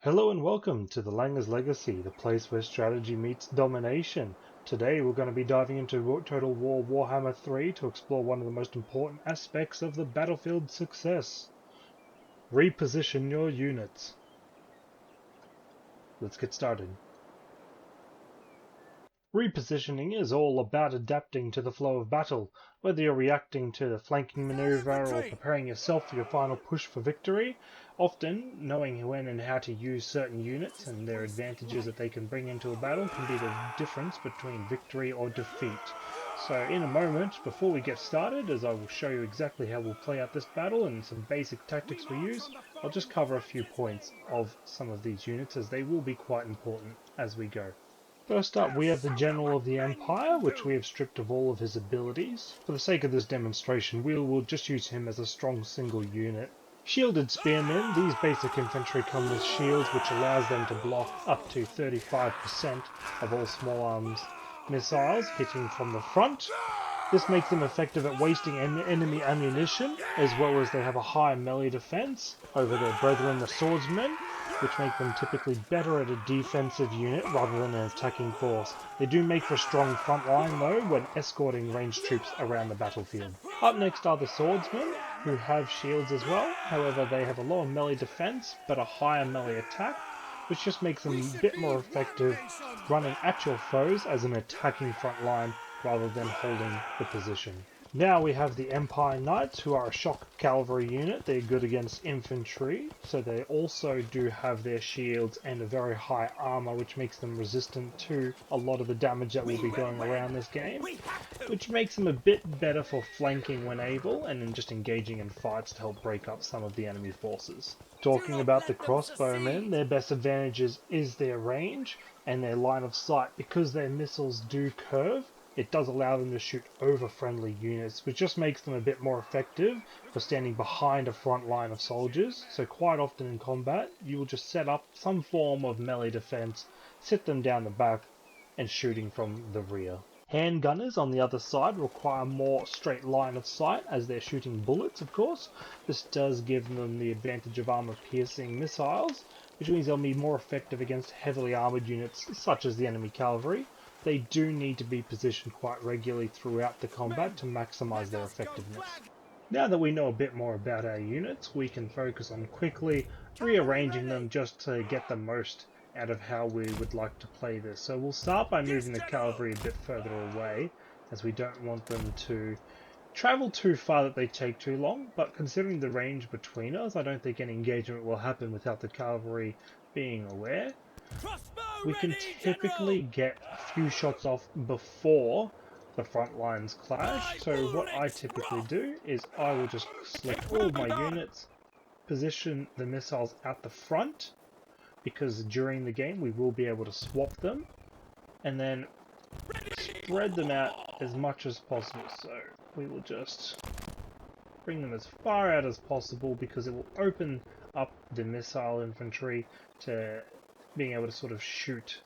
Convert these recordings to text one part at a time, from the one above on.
Hello and welcome to the Langas Legacy, the place where strategy meets domination. Today we're going to be diving into Total War Warhammer 3 to explore one of the most important aspects of the battlefield success. Reposition your units. Let's get started. Repositioning is all about adapting to the flow of battle, whether you're reacting to the flanking maneuver or preparing yourself for your final push for victory. Often, knowing when and how to use certain units and their advantages that they can bring into a battle can be the difference between victory or defeat. So in a moment, before we get started, as I will show you exactly how we'll play out this battle and some basic tactics we use, I'll just cover a few points of some of these units as they will be quite important as we go. First up, we have the General of the Empire, which we have stripped of all of his abilities. For the sake of this demonstration, we will just use him as a strong single unit. Shielded Spearmen, these basic infantry come with shields which allows them to block up to 35% of all small arms missiles hitting from the front. This makes them effective at wasting enemy ammunition, as well as they have a high melee defense over their brethren the swordsmen, which make them typically better at a defensive unit rather than an attacking force. They do make for a strong front line though when escorting ranged troops around the battlefield. Up next are the swordsmen, who have shields as well, however they have a lower melee defense but a higher melee attack, which just makes them a bit more effective running at your foes as an attacking front line rather than holding the position. Now we have the Empire Knights, who are a shock cavalry unit. They're good against infantry, so they also do have their shields and a very high armor, which makes them resistant to a lot of the damage that will be going around this game, which makes them a bit better for flanking when able, and then just engaging in fights to help break up some of the enemy forces. Talking about the crossbowmen, their best advantages is their range and their line of sight. Because their missiles do curve, it does allow them to shoot over friendly units, which just makes them a bit more effective for standing behind a front line of soldiers. So quite often in combat, you will just set up some form of melee defense, sit them down the back, and shooting from the rear. Handgunners on the other side require more straight line of sight as they're shooting bullets, of course. This does give them the advantage of armor-piercing missiles, which means they'll be more effective against heavily armoured units such as the enemy cavalry. They do need to be positioned quite regularly throughout the combat to maximise their effectiveness. Now that we know a bit more about our units, we can focus on quickly rearranging them just to get the most out of how we would like to play this. So we'll start by moving the cavalry a bit further away, as we don't want them to travel too far that they take too long, but considering the range between us, I don't think any engagement will happen without the cavalry being aware. We can typically get a few shots off before the front lines clash, so what I typically do is I will just select all of my units, position the missiles at the front, because during the game we will be able to swap them, and then spread them out as much as possible. So we will just bring them as far out as possible because it will open up the missile infantry to being able to sort of shoot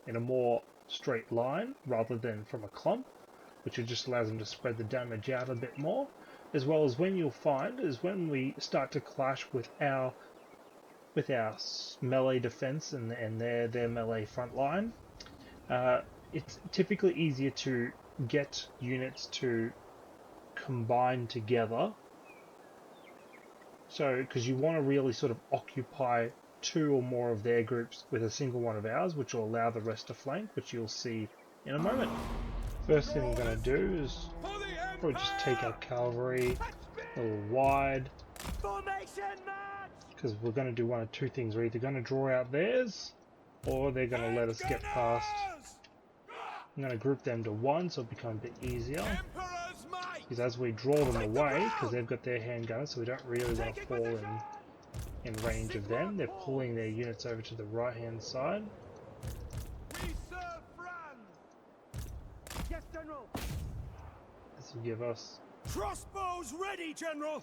in a more straight line rather than from a clump, which just allows them to spread the damage out a bit more. As well as when you'll find is when we start to clash with our melee defense and their melee front line, it's typically easier to get units to combine together. So, because you want to really sort of occupy two or more of their groups with a single one of ours, which will allow the rest to flank, which you'll see in a moment. First thing we're going to do is probably just take our cavalry a little wide, because we're going to do one of two things. We're either going to draw out theirs, or they're going to let us get past. I'm going to group them to one so it'll become a bit easier. Because as we draw them away, because they've got their handgunners, so we don't really want to fall in range of them. They're pulling their units over to the right hand side. Yes, General. This will give us Crossbows ready, General.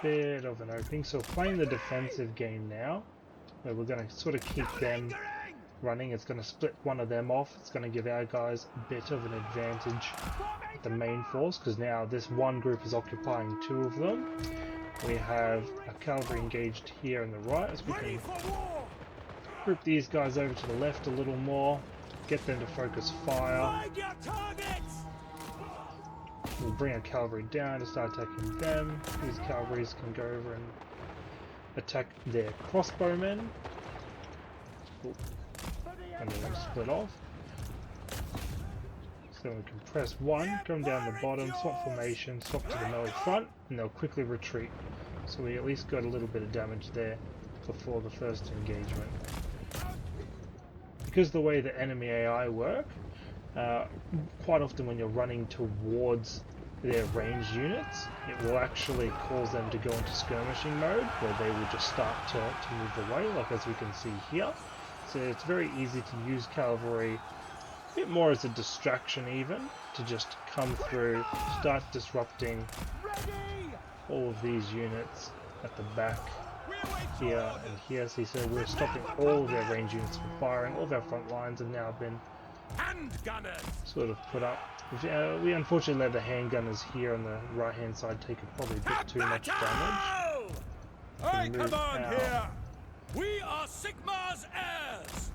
a bit of an opening. So we're playing the defensive game now, where we're going to sort of keep them running. It's going to split one of them off. It's going to give our guys a bit of an advantage with the main force, because now this one group is occupying two of them. We have our cavalry engaged here on the right, as we can Group these guys over to the left a little more. Get them to focus fire. Find your targets! We'll bring our cavalry down to start attacking them. These cavalries can go over and attack their crossbowmen. Ooh. And then we'll split off. So we can press 1, come down the bottom, swap formation, swap to the melee front, and they'll quickly retreat. So we at least got a little bit of damage there before the first engagement. Because the way the enemy AI work, quite often when you're running towards their ranged units, it will actually cause them to go into skirmishing mode, where they will just start to move away, like as we can see here. So it's very easy to use cavalry a bit more as a distraction even, to just come through, start disrupting all of these units at the back here and here. So we're stopping all of their range units from firing. All of our front lines have now been sort of put up. We unfortunately let the handgunners here on the right hand side take probably a bit too much damage. I command here! We are Sigmar's heirs!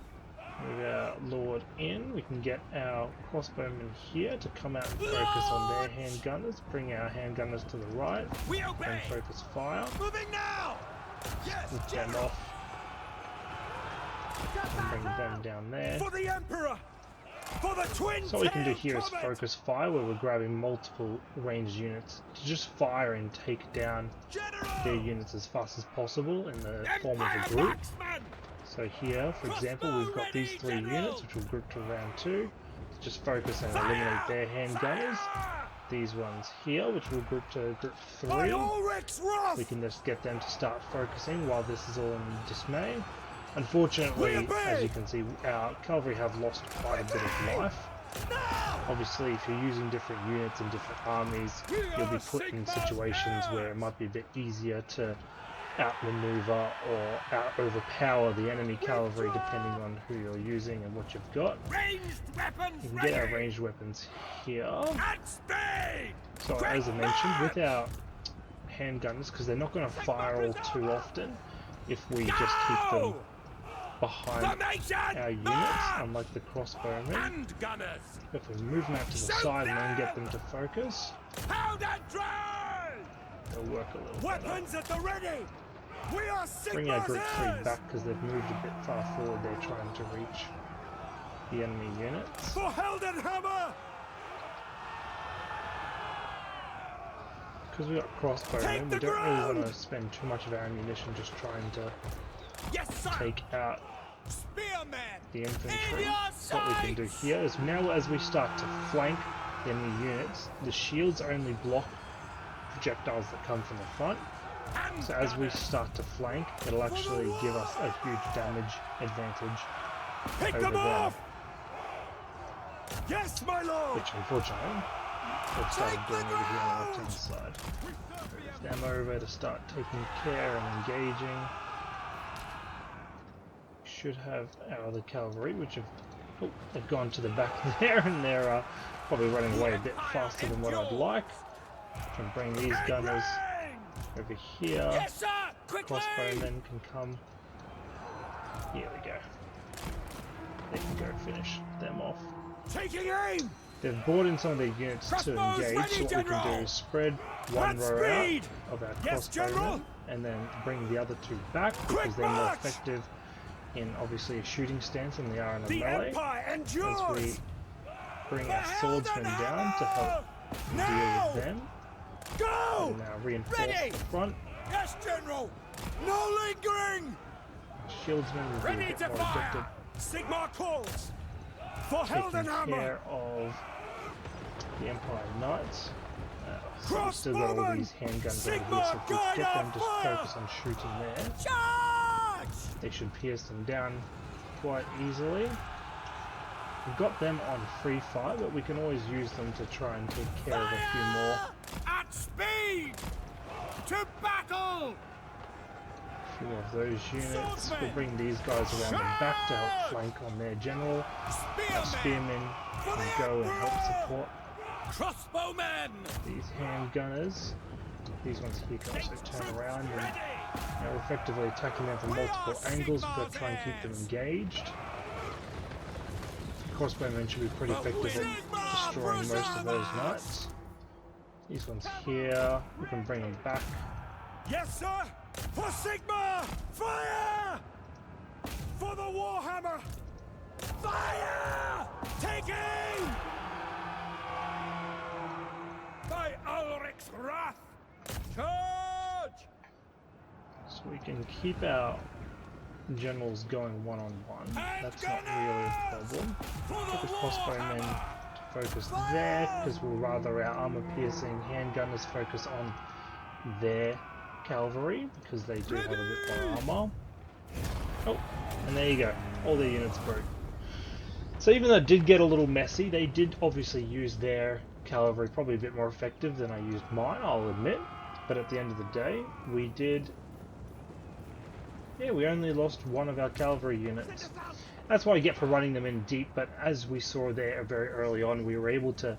Move our Lord in. We can get our crossbowmen here to come out and focus on their handgunners. Bring our handgunners to the right and focus fire. Moving now! Yes, Move them off and bring them down there. For the Emperor! For the twin. So what we can do here is focus fire, where we're grabbing multiple ranged units to just fire and take down their units as fast as possible in the form of a group. So here, for example, we've got these 3 units which we'll group to round 2. Just focus and eliminate their handgunners. These ones here, which we'll group to group 3. We can just get them to start focusing while this is all in dismay. Unfortunately, as you can see, our cavalry have lost quite a bit of life. Obviously, if you're using different units and different armies, you'll be put in situations where it might be a bit easier to outmaneuver or out-overpower the enemy cavalry depending on who you're using and what you've got. You can get our ranged weapons here. So as I mentioned, with our handgunners, because they're not going to fire all too often if we just keep them behind our units, unlike the crossbowmen. If we move them out to the side and then get them to focus, they'll work a little Weapons better. at the ready! We are Bring our Sigmar's group 3 heirs! back because they've moved a bit far forward. They're trying to reach the enemy units. For Heldenhammer! Because we've got crossbowmen, we don't really want to spend too much of our ammunition just trying to take out the infantry. So what we can do here is now as we start to flank the enemy units, the shields only block projectiles that come from the front. So as we start to flank, it'll actually give us a huge damage advantage over them. Yes, my lord! Which unfortunately, they've started doing over here on the left hand side. Move them over to start taking care and engaging. Should have our other cavalry, which have gone to the back there, and they're probably running away a bit faster than what I'd like. Can bring these gunners over here. Yes, sir! Crossbowmen can come. Here we go. They can go finish them off. Taking aim! They've brought in some of their units to engage, so what we can do is spread one row out of our crossbowmen and then bring the other 2 back, because they're more effective in obviously a shooting stance than they are in a melee. As we bring our swordsmen down to help deal with them. Go! And now reinforce the front. Yes, General! No lingering! Shieldsmen will be a bit more addicted, Sigmar calls! For taking Heldenhammer! care of the Empire Knights. So we've still got all these handguns over here, so if we get them to focus on shooting there, Charge! they should pierce them down quite easily. We've got them on free fire, but we can always use them to try and take care of a few more. At speed! To battle! A few of those units. We'll bring these guys around the back to help flank on their general. Our spearmen can go and help support Crossbowmen! these handgunners. These ones here can also turn around and Now we're effectively attacking them from multiple angles. We've got to try and keep them engaged. Crossbowmen should be pretty effective at destroying most of those knights. These ones here, we can bring them back. Yes, sir! For Sigma! Fire! For the Warhammer! Fire! Taking! By Ulrich's wrath! Charge! So we can keep our generals going one-on-one. That's not really a problem. Get the crossbowmen to focus there, because we'll rather our armor-piercing handgunners focus on their cavalry, because they do have a bit more armor. Oh, and there you go. All their units broke. So even though it did get a little messy, they did obviously use their cavalry probably a bit more effective than I used mine, I'll admit. But at the end of the day, we did... yeah, we only lost one of our cavalry units. That's what I get for running them in deep, but as we saw there very early on, we were able to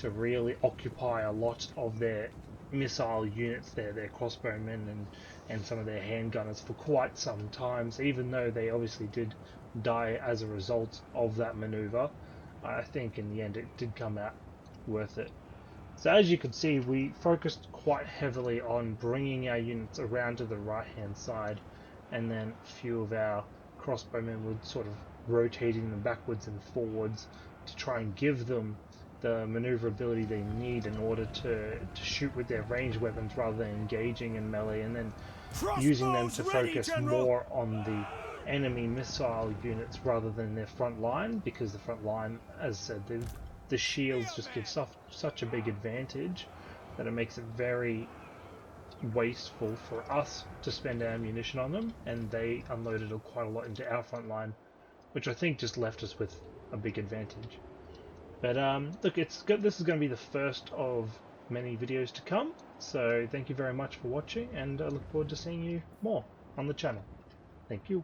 really occupy a lot of their missile units there, their crossbowmen and some of their handgunners for quite some time. So even though they obviously did die as a result of that maneuver, I think in the end it did come out worth it. So as you can see, we focused quite heavily on bringing our units around to the right hand side, and then a few of our crossbowmen would sort of rotating them backwards and forwards to try and give them the maneuverability they need in order to shoot with their ranged weapons rather than engaging in melee, and then using them to focus more on the enemy missile units rather than their front line, because the front line, as I said, the shields just give such a big advantage that it makes it very wasteful for us to spend ammunition on them, and they unloaded quite a lot into our front line, which I think just left us with a big advantage. But look, it's good. This is going to be the first of many videos to come, so thank you very much for watching, and I look forward to seeing you more on the channel. Thank you.